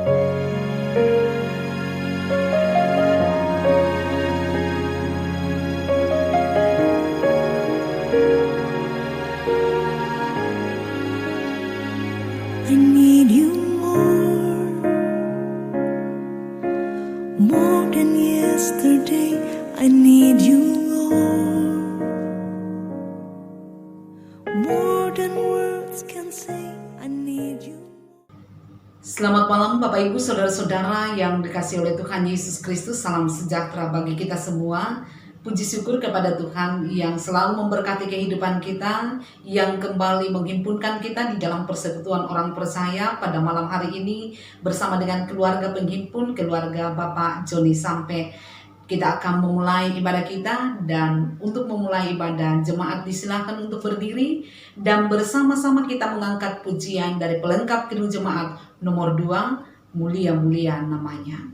I need you more than yesterday. I need you, Lord, more than words can say. I need you. Selamat malam Bapak Ibu Saudara-saudara yang dikasihi oleh Tuhan Yesus Kristus. Salam sejahtera bagi kita semua. Puji syukur kepada Tuhan yang selalu memberkati kehidupan kita, yang kembali menghimpunkan kita di dalam persekutuan orang percaya pada malam hari ini bersama dengan keluarga penghimpun, keluarga Bapak Joni Sampai. Kita akan memulai ibadah kita, dan untuk memulai ibadah jemaat disilakan untuk berdiri dan bersama-sama kita mengangkat pujian dari pelengkap kidung jemaat nomor 2, Mulia-mulia namanya.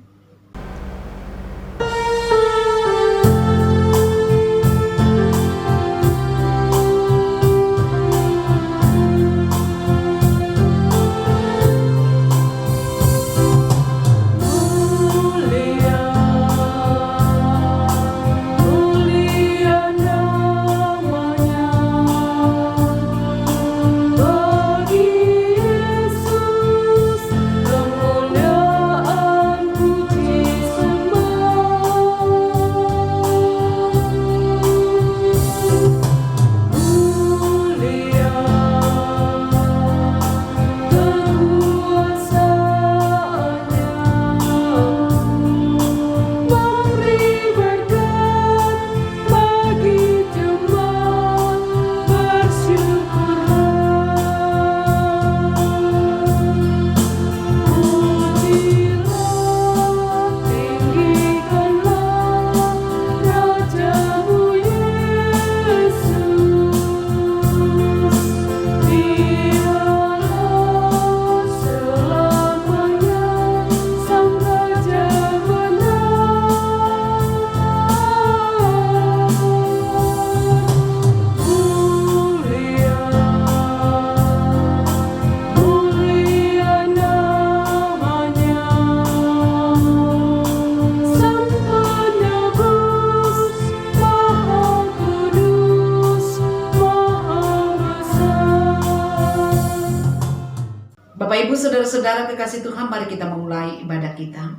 Bapak Ibu Saudara-saudara kekasih Tuhan, mari kita memulai ibadah kita.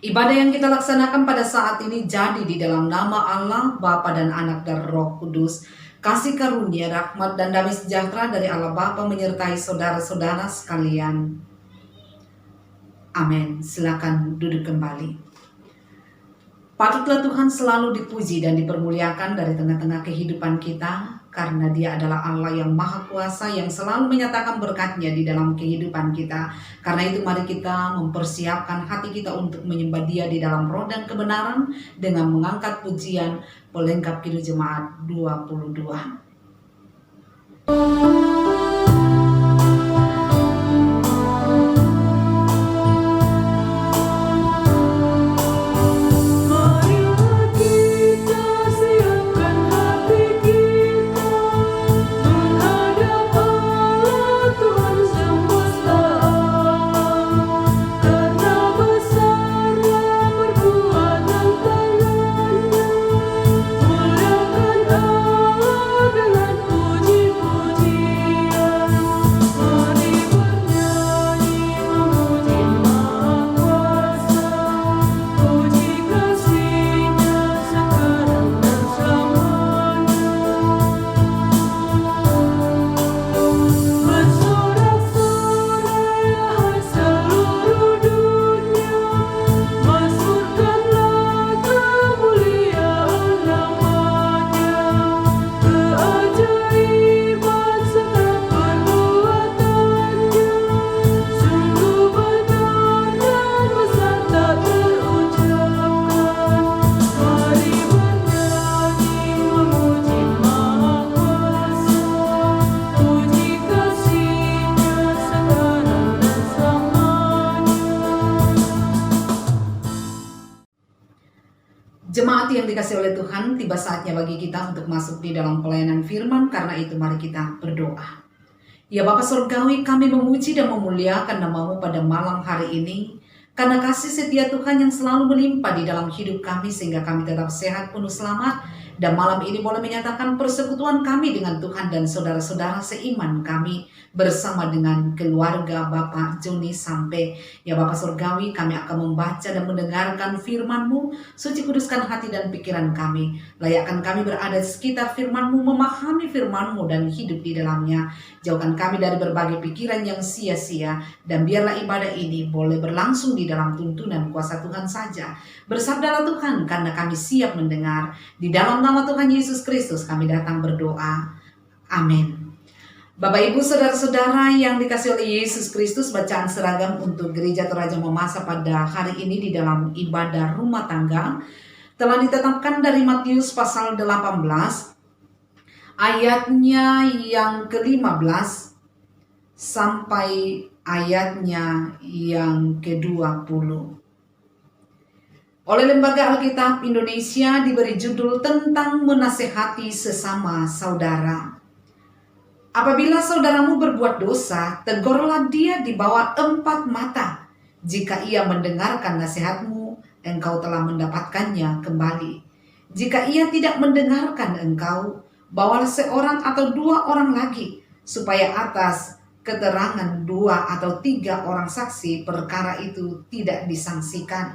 Ibadah yang kita laksanakan pada saat ini jadi di dalam nama Allah, Bapa dan Anak dan Roh Kudus. Kasih karunia, rahmat dan damai sejahtera dari Allah Bapa menyertai saudara-saudara sekalian. Amin. Silakan duduk kembali. Patutlah Tuhan selalu dipuji dan dipermuliakan dari tengah-tengah kehidupan kita, karena Dia adalah Allah yang Maha Kuasa yang selalu menyatakan berkat-Nya di dalam kehidupan kita. Karena itu mari kita mempersiapkan hati kita untuk menyembah Dia di dalam roh dan kebenaran dengan mengangkat pujian pelengkap kidung jemaat 22. Jemaat yang dikasihi oleh Tuhan, tiba saatnya bagi kita untuk masuk di dalam pelayanan firman. Karena itu mari kita berdoa. Ya Bapa Surgawi, kami memuji dan memuliakan nama-Mu pada malam hari ini. Karena kasih setia Tuhan yang selalu melimpah di dalam hidup kami sehingga kami tetap sehat penuh selamat. Dan malam ini boleh menyatakan persekutuan kami dengan Tuhan dan saudara-saudara seiman kami bersama dengan keluarga Bapak Joni sampai. Ya Bapak Surgawi, kami akan membaca dan mendengarkan firman-Mu. Suci kuduskan hati dan pikiran kami. Layakkan kami berada di sekitar firman-Mu, memahami firman-Mu dan hidup di dalamnya. Jauhkan kami dari berbagai pikiran yang sia-sia. Dan biarlah ibadah ini boleh berlangsung di dalam tuntunan kuasa Tuhan saja. Bersabdalah Tuhan, karena kami siap mendengar. Di dalam nama Tuhan Yesus Kristus kami datang berdoa. Amin. Bapak Ibu Saudara-saudara yang dikasihi oleh Yesus Kristus, bacaan seragam untuk Gereja Toraja Mamasa pada hari ini di dalam ibadah rumah tangga telah ditetapkan dari Matius pasal 18 ayatnya yang ke-15 sampai ayatnya yang ke-20. Oleh Lembaga Alkitab Indonesia diberi judul tentang menasehati sesama saudara. Apabila saudaramu berbuat dosa, tegurlah dia di bawah 4 mata. Jika ia mendengarkan nasihatmu, engkau telah mendapatkannya kembali. Jika ia tidak mendengarkan engkau, bawalah seorang atau 2 orang lagi, supaya atas keterangan 2 atau 3 orang saksi perkara itu tidak disangsikan.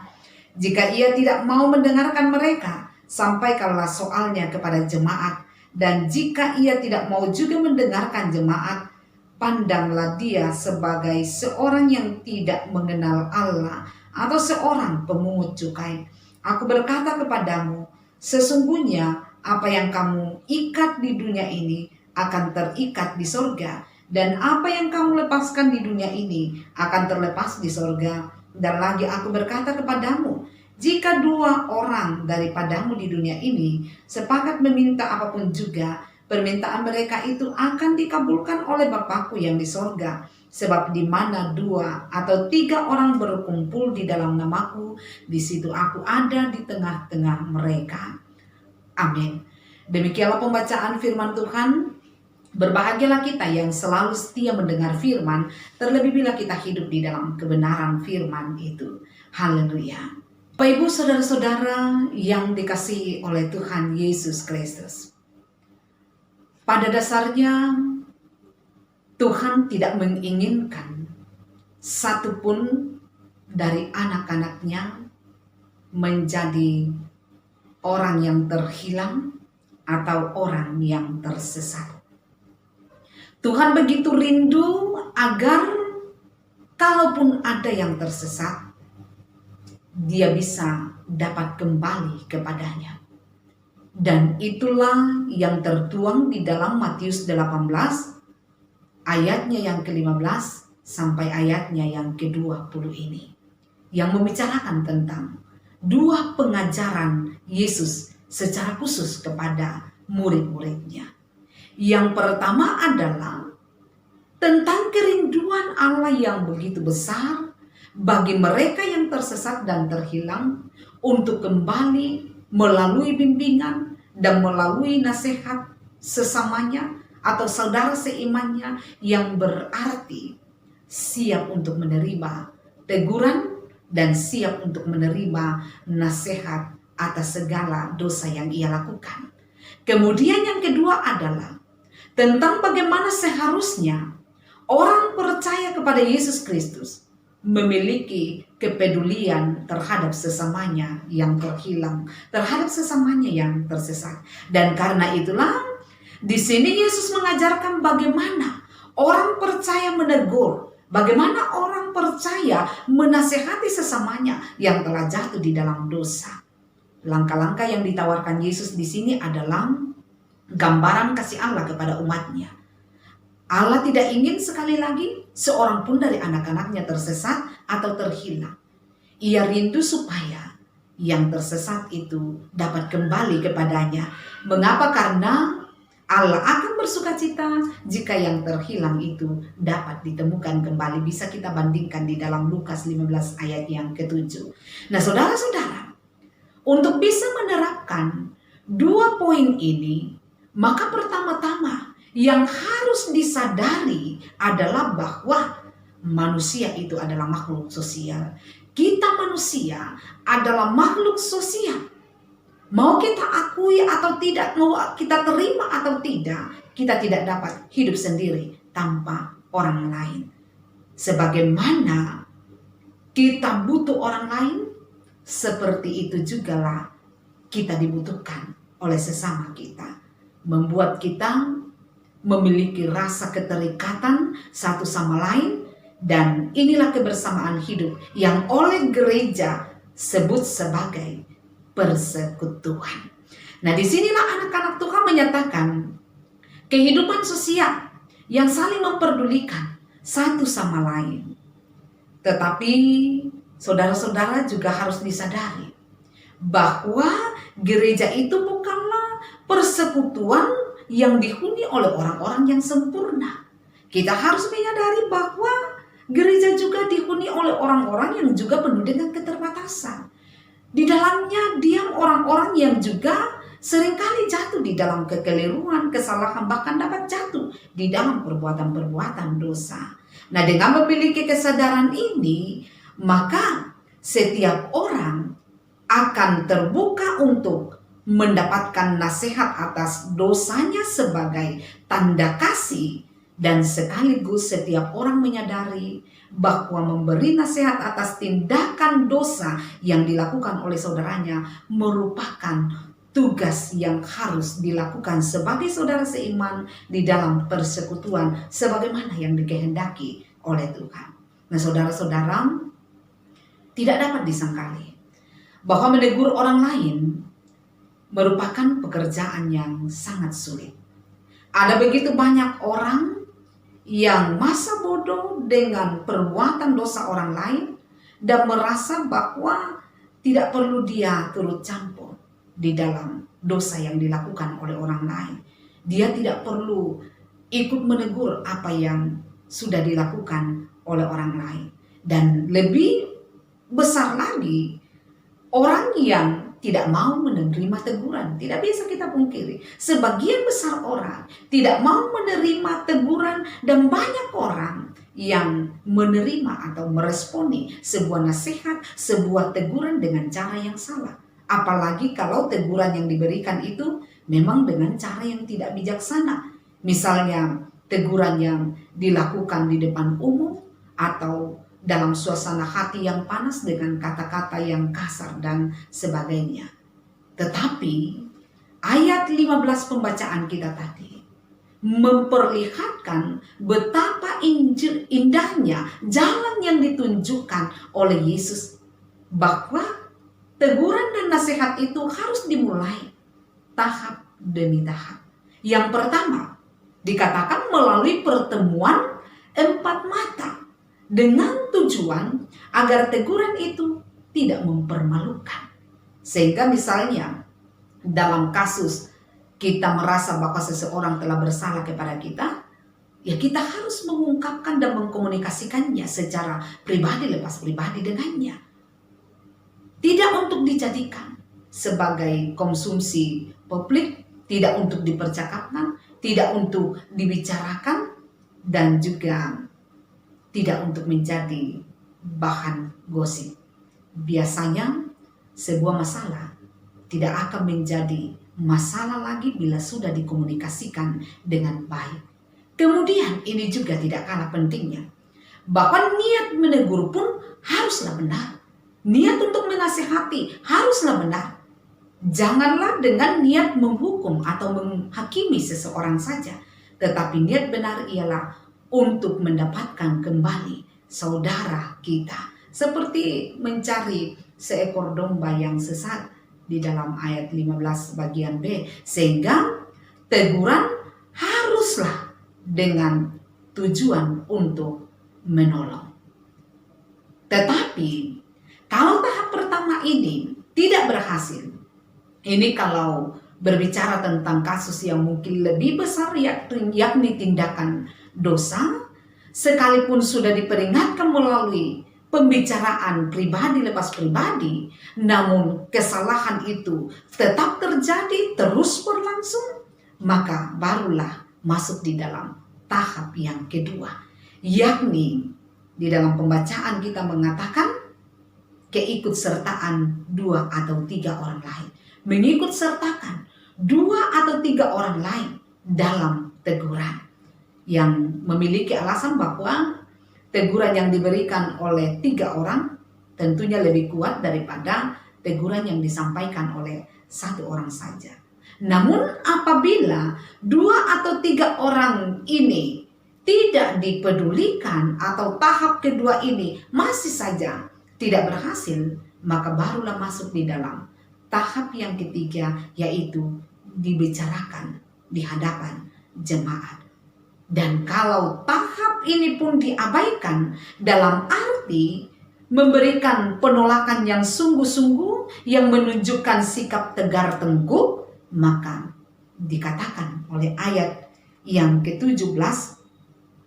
Jika ia tidak mau mendengarkan mereka, sampaikanlah soalnya kepada jemaat. Dan jika ia tidak mau juga mendengarkan jemaat, pandanglah dia sebagai seorang yang tidak mengenal Allah atau seorang pemungut cukai. Aku berkata kepadamu, sesungguhnya apa yang kamu ikat di dunia ini akan terikat di sorga, dan apa yang kamu lepaskan di dunia ini akan terlepas di sorga. Dan lagi aku berkata kepadamu, jika 2 orang daripadamu di dunia ini sepakat meminta apapun juga, permintaan mereka itu akan dikabulkan oleh Bapakku yang di sorga. Sebab di mana 2 atau 3 orang berkumpul di dalam namaku, di situ aku ada di tengah-tengah mereka. Amin. Demikianlah pembacaan firman Tuhan. Berbahagialah kita yang selalu setia mendengar firman, terlebih bila kita hidup di dalam kebenaran firman itu. Haleluya. Bapak Ibu Saudara-saudara yang dikasihi oleh Tuhan Yesus Kristus. Pada dasarnya Tuhan tidak menginginkan satupun dari anak-anaknya menjadi orang yang terhilang atau orang yang tersesat. Tuhan begitu rindu agar kalaupun ada yang tersesat, dia bisa dapat kembali kepadanya. Dan itulah yang tertuang di dalam Matius 18 ayatnya yang ke-15 sampai ayatnya yang ke-20 ini. Yang membicarakan tentang 2 pengajaran Yesus secara khusus kepada murid-muridnya. Yang pertama adalah tentang kerinduan Allah yang begitu besar bagi mereka yang tersesat dan terhilang untuk kembali melalui bimbingan dan melalui nasihat sesamanya atau saudara seimannya yang berarti siap untuk menerima teguran dan siap untuk menerima nasihat atas segala dosa yang ia lakukan. Kemudian yang kedua adalah tentang bagaimana seharusnya orang percaya kepada Yesus Kristus memiliki kepedulian terhadap sesamanya yang terhilang, terhadap sesamanya yang tersesat. Dan karena itulah di sini Yesus mengajarkan bagaimana orang percaya menegur, bagaimana orang percaya menasehati sesamanya yang telah jatuh di dalam dosa. Langkah-langkah yang ditawarkan Yesus di sini adalah gambaran kasih Allah kepada umatnya. Allah tidak ingin sekali lagi seorang pun dari anak-anaknya tersesat atau terhilang. Ia rindu supaya yang tersesat itu dapat kembali kepadanya. Mengapa? Karena Allah akan bersukacita jika yang terhilang itu dapat ditemukan kembali. Bisa kita bandingkan di dalam Lukas 15 ayat yang ke-7. Nah saudara-saudara, untuk bisa menerapkan 2 poin ini, maka pertama-tama Yang harus disadari adalah bahwa manusia itu adalah makhluk sosial. Kita manusia adalah makhluk sosial. Mau kita akui atau tidak, mau kita terima atau tidak, kita tidak dapat hidup sendiri tanpa orang lain. Sebagaimana kita butuh orang lain, seperti itu jugalah kita dibutuhkan oleh sesama kita. Membuat kita memiliki rasa keterikatan satu sama lain, dan inilah kebersamaan hidup yang oleh gereja sebut sebagai persekutuan. Nah, disinilah anak-anak Tuhan menyatakan kehidupan sosial yang saling memperdulikan satu sama lain. Tetapi saudara-saudara juga harus disadari bahwa gereja itu bukanlah persekutuan yang dihuni oleh orang-orang yang sempurna. Kita harus menyadari bahwa gereja juga dihuni oleh orang-orang yang juga penuh dengan keterbatasan. Di dalamnya diam orang-orang yang juga seringkali jatuh di dalam kekeliruan, kesalahan, bahkan dapat jatuh di dalam perbuatan-perbuatan dosa. Nah, dengan memiliki kesadaran ini, maka setiap orang akan terbuka untuk mendapatkan nasihat atas dosanya sebagai tanda kasih, dan sekaligus setiap orang menyadari bahwa memberi nasihat atas tindakan dosa yang dilakukan oleh saudaranya merupakan tugas yang harus dilakukan sebagai saudara seiman di dalam persekutuan sebagaimana yang dikehendaki oleh Tuhan. Nah, saudara-saudara, tidak dapat disangkali bahwa menegur orang lain merupakan pekerjaan yang sangat sulit. Ada begitu banyak orang yang masa bodoh dengan perbuatan dosa orang lain dan merasa bahwa tidak perlu dia turut campur di dalam dosa yang dilakukan oleh orang lain. Dia tidak perlu ikut menegur apa yang sudah dilakukan oleh orang lain. Dan lebih besar lagi, orang yang tidak mau menerima teguran. Tidak bisa kita pungkiri. Sebagian besar orang tidak mau menerima teguran, dan banyak orang yang menerima atau meresponi sebuah nasihat, sebuah teguran dengan cara yang salah. Apalagi kalau teguran yang diberikan itu memang dengan cara yang tidak bijaksana. Misalnya teguran yang dilakukan di depan umum atau dalam suasana hati yang panas dengan kata-kata yang kasar dan sebagainya. Tetapi ayat 15 pembacaan kita tadi memperlihatkan betapa indahnya jalan yang ditunjukkan oleh Yesus, bahwa teguran dan nasihat itu harus dimulai tahap demi tahap. Yang pertama dikatakan melalui pertemuan empat mata, dengan tujuan agar teguran itu tidak mempermalukan. Sehingga misalnya dalam kasus kita merasa bahwa seseorang telah bersalah kepada kita, ya kita harus mengungkapkan dan mengkomunikasikannya secara pribadi lepas pribadi dengannya. Tidak untuk dijadikan sebagai konsumsi publik, tidak untuk dipercakapkan, tidak untuk dibicarakan, dan juga tidak untuk menjadi bahan gosip. Biasanya sebuah masalah tidak akan menjadi masalah lagi bila sudah dikomunikasikan dengan baik. Kemudian ini juga tidak kalah pentingnya, bahwa niat menegur pun haruslah benar. Niat untuk menasihati haruslah benar. Janganlah dengan niat menghukum atau menghakimi seseorang saja, tetapi niat benar ialah untuk mendapatkan kembali saudara kita, seperti mencari seekor domba yang sesat di dalam ayat 15 bagian B. Sehingga teguran haruslah dengan tujuan untuk menolong. Tetapi kalau tahap pertama ini tidak berhasil, ini kalau berbicara tentang kasus yang mungkin lebih besar, yakni tindakan dosa, sekalipun sudah diperingatkan melalui pembicaraan pribadi lepas pribadi, namun kesalahan itu tetap terjadi, terus berlangsung, maka barulah masuk di dalam tahap yang kedua, yakni di dalam pembacaan kita mengatakan keikutsertaan 2 atau 3 orang lain. Mengikut sertakan 2 atau 3 orang lain dalam teguran, yang memiliki alasan bahwa teguran yang diberikan oleh 3 orang tentunya lebih kuat daripada teguran yang disampaikan oleh 1 orang saja. Namun apabila 2 atau 3 orang ini tidak dipedulikan atau tahap kedua ini masih saja tidak berhasil, maka barulah masuk di dalam tahap yang ketiga, yaitu dibicarakan di hadapan jemaat. Dan kalau tahap ini pun diabaikan dalam arti memberikan penolakan yang sungguh-sungguh, yang menunjukkan sikap tegar tengkuk, maka dikatakan oleh ayat yang ke-17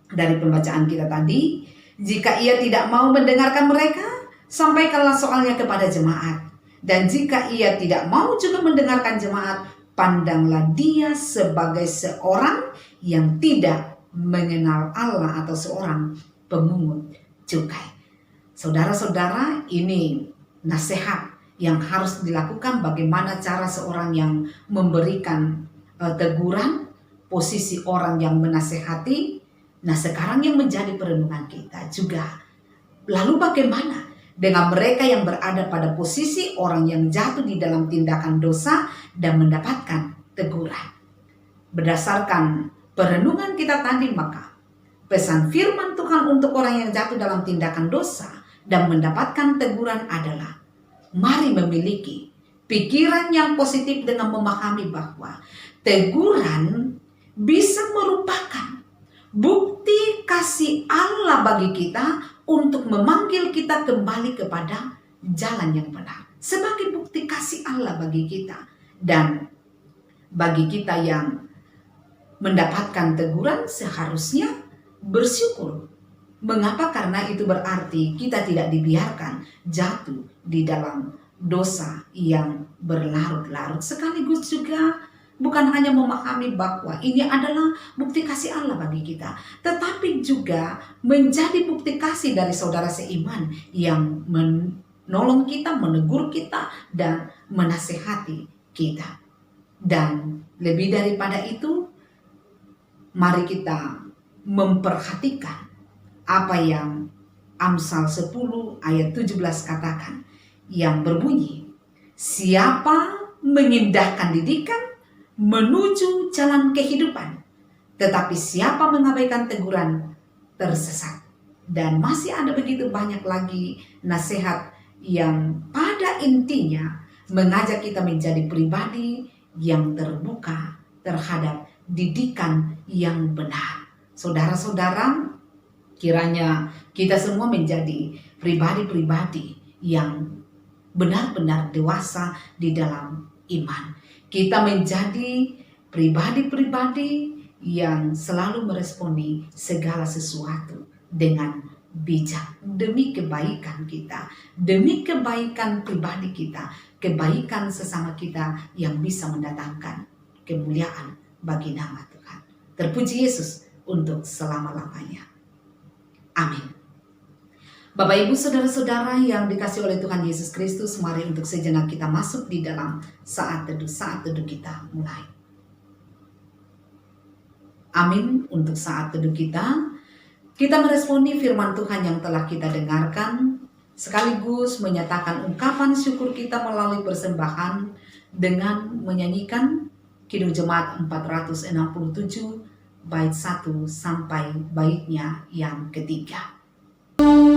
dari pembacaan kita tadi, jika ia tidak mau mendengarkan mereka, sampaikanlah soalnya kepada jemaat. Dan jika ia tidak mau juga mendengarkan jemaat, pandanglah dia sebagai seorang yang tidak mengenal Allah atau seorang pemungut cukai. Saudara-saudara, ini nasihat yang harus dilakukan, bagaimana cara seorang yang memberikan teguran, posisi orang yang menasehati. Nah, sekarang yang menjadi perenungan kita juga, lalu bagaimana dengan mereka yang berada pada posisi orang yang jatuh di dalam tindakan dosa dan mendapatkan teguran? Berdasarkan perenungan kita tadi, maka pesan firman Tuhan untuk orang yang jatuh dalam tindakan dosa dan mendapatkan teguran adalah, mari memiliki pikiran yang positif dengan memahami bahwa teguran bisa merupakan bukti kasih Allah bagi kita untuk memanggil kita kembali kepada jalan yang benar. Sebagai bukti kasih Allah bagi kita. Dan bagi kita yang mendapatkan teguran seharusnya bersyukur. Mengapa? Karena itu berarti kita tidak dibiarkan jatuh di dalam dosa yang berlarut-larut. Sekaligus juga bukan hanya memahami bahwa ini adalah bukti kasih Allah bagi kita, tetapi juga menjadi bukti kasih dari saudara seiman yang menolong kita, menegur kita, dan menasehati kita. Dan lebih daripada itu, mari kita memperhatikan apa yang Amsal 10 ayat 17 katakan, yang berbunyi, siapa mengindahkan didikan menuju jalan kehidupan, tetapi siapa mengabaikan teguran tersesat. Dan masih ada begitu banyak lagi nasihat yang pada intinya mengajak kita menjadi pribadi yang terbuka terhadap didikan yang benar. Saudara-saudara, kiranya kita semua menjadi pribadi-pribadi yang benar-benar dewasa di dalam iman. Kita menjadi pribadi-pribadi yang selalu meresponi segala sesuatu dengan bijak demi kebaikan kita, demi kebaikan pribadi kita, kebaikan sesama kita yang bisa mendatangkan kemuliaan bagi nama Tuhan. Terpuji Yesus untuk selama-lamanya. Amin. Bapak, Ibu, saudara-saudara yang dikasihi oleh Tuhan Yesus Kristus, mari untuk sejenak kita masuk di dalam saat teduh kita mulai. Amin. Untuk saat teduh kita meresponi firman Tuhan yang telah kita dengarkan, sekaligus menyatakan ungkapan syukur kita melalui persembahan dengan menyanyikan Kidung Jemaat 467 bait 1 sampai baitnya yang ketiga. Ku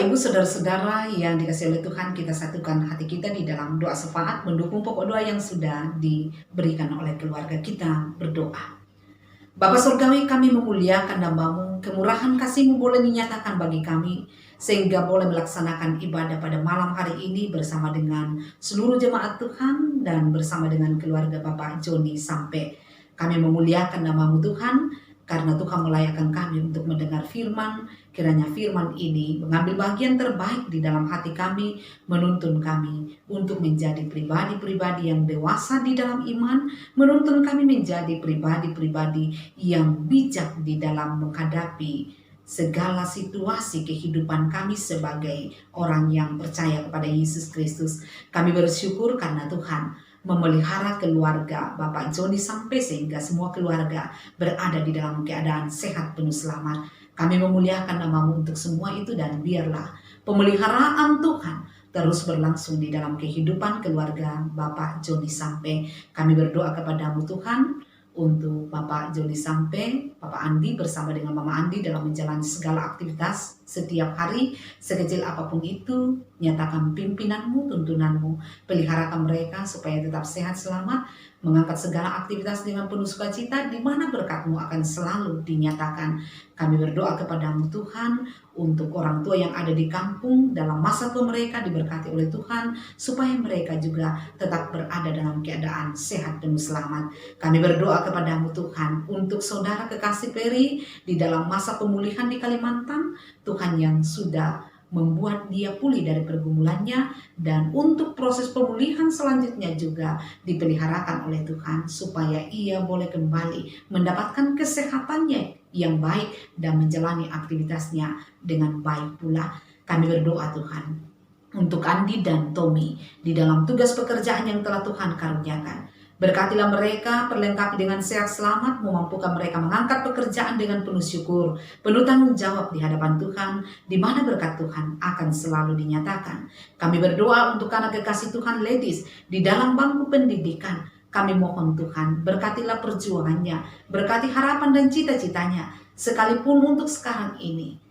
Ibu, Saudara-saudara yang dikasihi oleh Tuhan, kita satukan hati kita di dalam doa syafaat mendukung pokok doa yang sudah diberikan oleh keluarga kita. Berdoa. Bapa Surgawi, kami memuliakan nama-Mu, kemurahan kasih-Mu boleh dinyatakan bagi kami, sehingga boleh melaksanakan ibadah pada malam hari ini bersama dengan seluruh jemaat Tuhan dan bersama dengan keluarga Bapak Joni sampai. Kami memuliakan nama-Mu Tuhan, karena Tuhan melayakkan kami untuk mendengar firman. Kiranya firman ini mengambil bagian terbaik di dalam hati kami, menuntun kami untuk menjadi pribadi-pribadi yang dewasa di dalam iman, menuntun kami menjadi pribadi-pribadi yang bijak di dalam menghadapi segala situasi kehidupan kami sebagai orang yang percaya kepada Yesus Kristus. Kami bersyukur karena Tuhan memelihara keluarga Bapak Joni sampai sehingga semua keluarga berada di dalam keadaan sehat penuh selamat. Kami memuliakan nama-Mu untuk semua itu, dan biarlah pemeliharaan Tuhan terus berlangsung di dalam kehidupan keluarga Bapak Joni sampai. Kami berdoa kepada-Mu Tuhan untuk Bapak Joni sampai, Bapak Andi bersama dengan Mama Andi dalam menjalani segala aktivitas setiap hari, sekecil apapun itu. Nyatakan pimpinan-Mu, tuntunan-Mu, peliharakan mereka supaya tetap sehat selamat, mengangkat segala aktivitas dengan penuh sukacita, di mana berkat-Mu akan selalu dinyatakan. Kami berdoa kepada-Mu Tuhan untuk orang tua yang ada di kampung dalam masa tua mereka diberkati oleh Tuhan, supaya mereka juga tetap berada dalam keadaan sehat dan selamat. Kami berdoa kepada-Mu Tuhan untuk saudara kekasih Peri di dalam masa pemulihan di Kalimantan, Tuhan yang sudah membuat dia pulih dari pergumulannya, dan untuk proses pemulihan selanjutnya juga dipeliharakan oleh Tuhan supaya ia boleh kembali mendapatkan kesehatannya yang baik dan menjalani aktivitasnya dengan baik pula. Kami berdoa Tuhan untuk Andi dan Tommy di dalam tugas pekerjaan yang telah Tuhan karuniakan. Berkatilah mereka, perlengkapi dengan sehat selamat, memampukan mereka mengangkat pekerjaan dengan penuh syukur, penuh tanggung jawab di hadapan Tuhan, di mana berkat Tuhan akan selalu dinyatakan. Kami berdoa untuk anak kekasih Tuhan ladies di dalam bangku pendidikan. Kami mohon Tuhan, berkatilah perjuangannya, berkati harapan dan cita-citanya, sekalipun untuk sekarang ini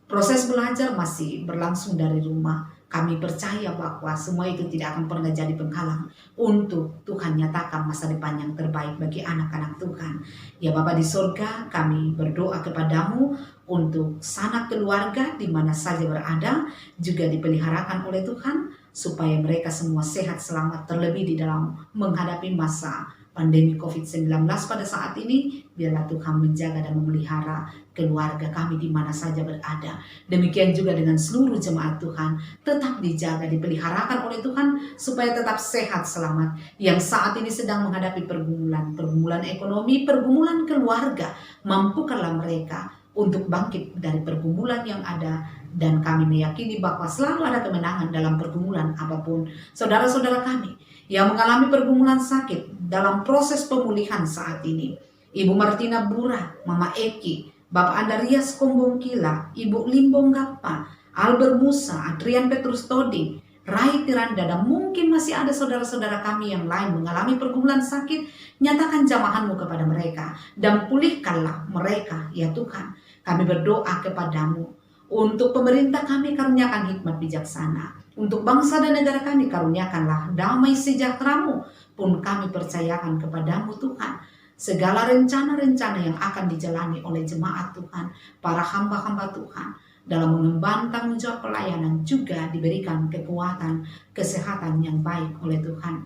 proses belajar masih berlangsung dari rumah. Kami percaya bahwa semua itu tidak akan pernah jadi penghalang untuk Tuhan nyatakan masa depan yang terbaik bagi anak-anak Tuhan. Ya Bapa di surga, kami berdoa kepada-Mu untuk sanak keluarga di mana saja berada, juga dipeliharakan oleh Tuhan, supaya mereka semua sehat selamat, terlebih di dalam menghadapi masa pandemi COVID-19 pada saat ini. Biarlah Tuhan menjaga dan memelihara keluarga kami di mana saja berada. Demikian juga dengan seluruh jemaat Tuhan, tetap dijaga, dipeliharakan oleh Tuhan supaya tetap sehat selamat. Yang saat ini sedang menghadapi pergumulan ekonomi, pergumulan keluarga, mampukanlah mereka untuk bangkit dari pergumulan yang ada. Dan kami meyakini bahwa selalu ada kemenangan dalam pergumulan apapun. Saudara-saudara kami yang mengalami pergumulan sakit dalam proses pemulihan saat ini, Ibu Martina Bura, Mama Eki, Bapak Andarias Kombongkila, Ibu Limbong Gappa, Albert Musa, Adrian Petrus Todi, Rai Tiranda, dan mungkin masih ada saudara-saudara kami yang lain mengalami pergumulan sakit. Nyatakan jamahan-Mu kepada mereka dan pulihkanlah mereka ya Tuhan. Kami berdoa kepada-Mu untuk pemerintah kami, karuniakan hikmat bijaksana. Untuk bangsa dan negara kami, karuniakanlah damai sejahtera-Mu. Pun kami percayakan kepada-Mu Tuhan segala rencana-rencana yang akan dijalani oleh jemaat Tuhan, para hamba-hamba Tuhan, dalam mengemban tanggung jawab pelayanan, juga diberikan kekuatan, kesehatan yang baik oleh Tuhan.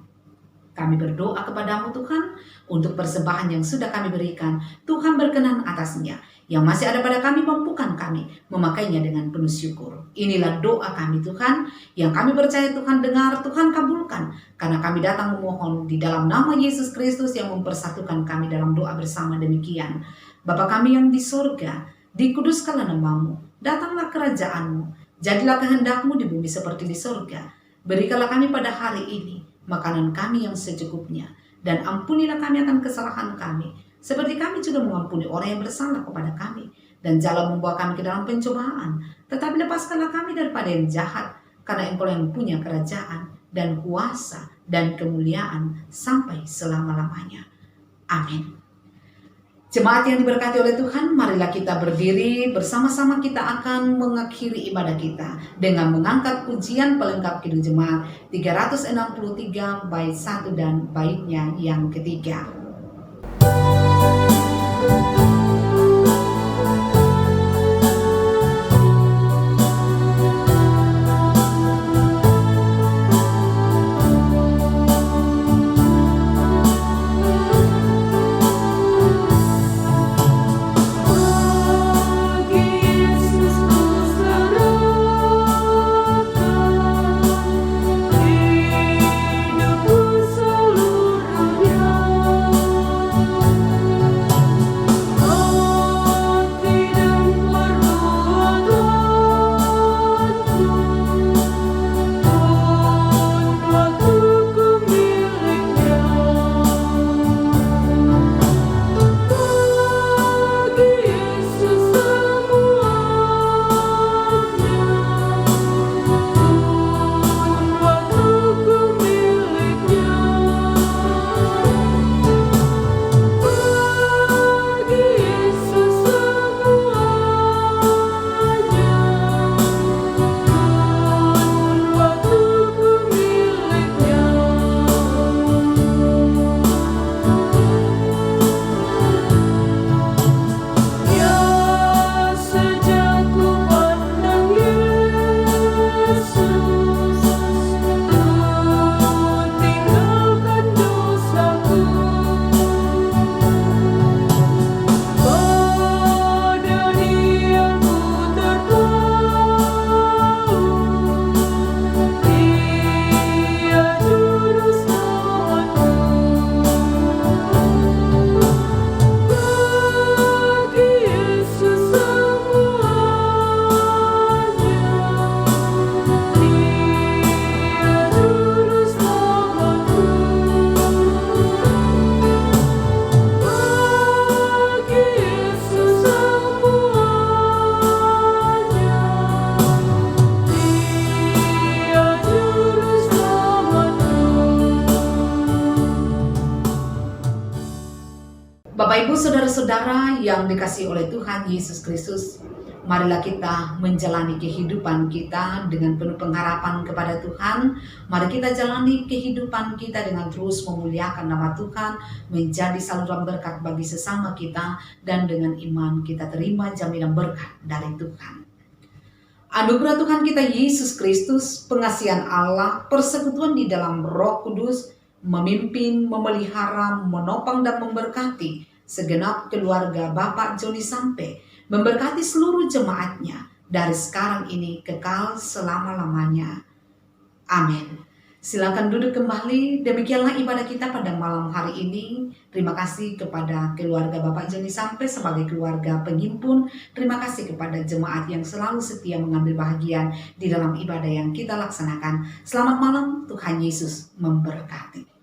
Kami berdoa kepada-Mu Tuhan untuk persembahan yang sudah kami berikan. Tuhan berkenan atasnya. Yang masih ada pada kami, mampukan kami memakainya dengan penuh syukur. Inilah doa kami Tuhan, yang kami percaya Tuhan dengar, Tuhan kabulkan. Karena kami datang memohon di dalam nama Yesus Kristus yang mempersatukan kami dalam doa bersama demikian. Bapa kami yang di sorga, dikuduskanlah nama-Mu, datanglah kerajaan-Mu, jadilah kehendak-Mu di bumi seperti di sorga. Berikanlah kami pada hari ini makanan kami yang secukupnya, dan ampunilah kami akan kesalahan kami, seperti kami juga mengampuni orang yang bersalah kepada kami. Dan janganlah membawa kami ke dalam pencobaan, tetapi lepaskanlah kami daripada yang jahat, karena Engkau yang punya kerajaan dan kuasa dan kemuliaan sampai selama-lamanya. Amin. Jemaat yang diberkati oleh Tuhan, marilah kita berdiri bersama-sama. Kita akan mengakhiri ibadah kita dengan mengangkat pujian pelengkap Kidung Jemaat 363 bait 1 dan baitnya yang ketiga. Bapak, Ibu, Saudara-saudara yang dikasihi oleh Tuhan Yesus Kristus, marilah kita menjalani kehidupan kita dengan penuh pengharapan kepada Tuhan. Mari kita jalani kehidupan kita dengan terus memuliakan nama Tuhan, menjadi saluran berkat bagi sesama kita, dan dengan iman kita terima jaminan berkat dari Tuhan. Anugerah Tuhan kita Yesus Kristus, pengasihan Allah, persekutuan di dalam Roh Kudus, memimpin, memelihara, menopang dan memberkati segenap keluarga Bapak Joni Sampai, memberkati seluruh jemaatnya dari sekarang ini kekal selama-lamanya. Amin. Silakan duduk kembali. Demikianlah ibadah kita pada malam hari ini. Terima kasih kepada keluarga Bapak Joni Sampai sebagai keluarga penghimpun. Terima kasih kepada jemaat yang selalu setia mengambil bahagian di dalam ibadah yang kita laksanakan. Selamat malam, Tuhan Yesus memberkati.